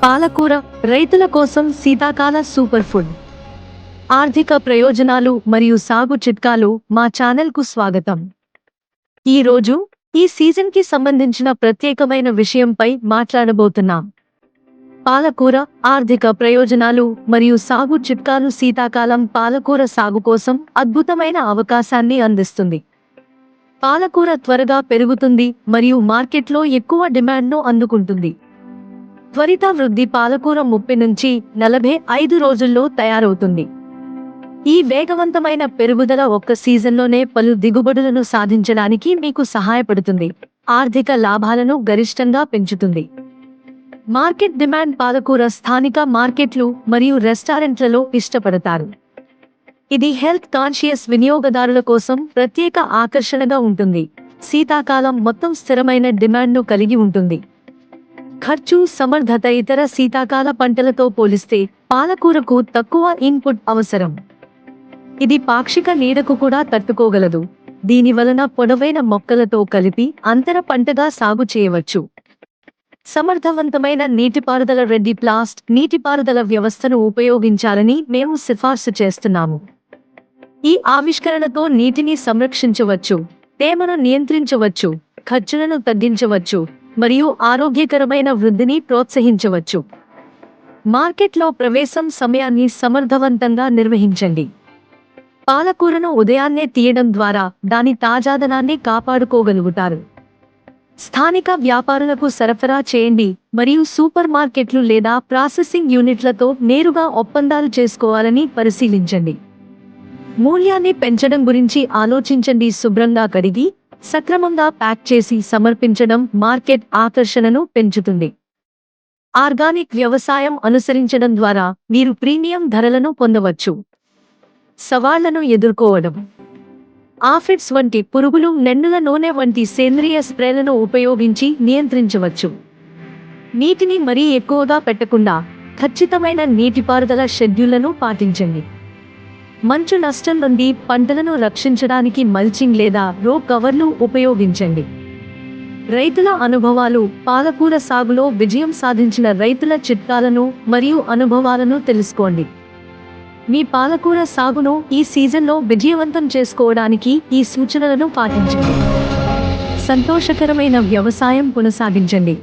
పాలకూర రైతుల కోసం శీతాకాల సూపర్ ఫుడ్. ఆర్థిక ప్రయోజనాలు మరియు సాగు చిట్కాలు మా ఛానల్కు స్వాగతం. ఈరోజు ఈ సీజన్కి సంబంధించిన ప్రత్యేకమైన విషయంపై మాట్లాడబోతున్నాం. పాలకూర ఆర్థిక ప్రయోజనాలు మరియు సాగు చిట్కాలు. శీతాకాలం పాలకూర సాగు కోసం అద్భుతమైన అవకాశాన్ని అందిస్తుంది. పాలకూర త్వరగా పెరుగుతుంది మరియు మార్కెట్లో ఎక్కువ డిమాండ్ను అందుకుంటుంది. త్వరిత వృద్ధి పాలకూర 30 నుంచి 45 రోజుల్లో తయారవుతుంది. ఈ వేగవంతమైన పెరుగుదల ఒక్క సీజన్లోనే పలు దిగుబడులను సాధించడానికి మీకు సహాయపడుతుంది. ఆర్థిక లాభాలను గరిష్టంగా పెంచుతుంది. మార్కెట్ డిమాండ్ పాలకూర స్థానిక మార్కెట్లు మరియు రెస్టారెంట్లలో ఇష్టపడతారు. ఇది హెల్త్ కాన్షియస్ వినియోగదారుల కోసం ప్రత్యేక ఆకర్షణగా ఉంటుంది. శీతాకాలం మొత్తం స్థిరమైన డిమాండ్ను కలిగి ఉంటుంది. ఖర్చు సమర్థత ఇతర శీతాకాల పంటలతో పోలిస్తే పాలకూరకు తక్కువ ఇన్పుట్ అవసరం. ఇది పాక్షిక నీడకు కూడా తట్టుకోగలదు. దీనివలన పొడవైన మొక్కలతో కలిపి అంతర పంటగా సాగు చేయవచ్చు. సమర్థవంతమైన నీటిపారుదల రెడ్డి ప్లాస్ట్ నీటిపారుదల వ్యవస్థను ఉపయోగించాలని మేము సిఫార్సు చేస్తున్నాము. ఈ ఆవిష్కరణతో నీటిని సంరక్షించవచ్చు, తేమను నియంత్రించవచ్చు, ఖర్చులను తగ్గించవచ్చు మరియు ఆరోగ్యకరమైన వృద్ధిని ప్రోత్సహించవచ్చు. మార్కెట్లో ప్రవేశం సమయాన్ని సమర్థవంతంగా నిర్వహించండి. పాలకూరను ఉదయాన్నే తీయడం ద్వారా దాని తాజాదనాన్ని కాపాడుకోగలుగుతారు. స్థానిక వ్యాపారులకు సరఫరా చేయండి మరియు సూపర్ మార్కెట్లు లేదా ప్రాసెసింగ్ యూనిట్లతో నేరుగా ఒప్పందాలు చేసుకోవాలని పరిశీలించండి. మూల్యాన్ని పెంచడం గురించి ఆలోచించండి. శుభ్రంగా కడిగి సక్రమంగా ప్యాక్ చేసి సమర్పించడం మార్కెట్ ఆకర్షణను పెంచుతుంది. ఆర్గానిక్ వ్యవసాయం అనుసరించడం ద్వారా మీరు ప్రీమియం ధరలను పొందవచ్చు. సవాళ్లను ఎదుర్కోవడం. ఆఫిడ్స్ వంటి పురుగులు, నెన్నుల నూనె వంటి సేంద్రియ స్ప్రేలను ఉపయోగించి నియంత్రించవచ్చు. నీటిని మరీ ఎక్కువగా పెట్టకుండా ఖచ్చితమైన నీటిపారుదల షెడ్యూళ్లను పాటించండి. మంచు నష్టం నుండి పంటలను రక్షించడానికి మల్చింగ్ లేదా రో కవర్లు ఉపయోగించండి. రైతుల అనుభవాలు. పాలకూర సాగులో విజయం సాధించిన రైతుల చిట్కాలను మరియు అనుభవాలను తెలుసుకోండి. మీ పాలకూర సాగును ఈ సీజన్లో విజయవంతం చేసుకోవడానికి ఈ సూచనలను పాటించండి. సంతోషకరమైన వ్యవసాయం కొనసాగించండి.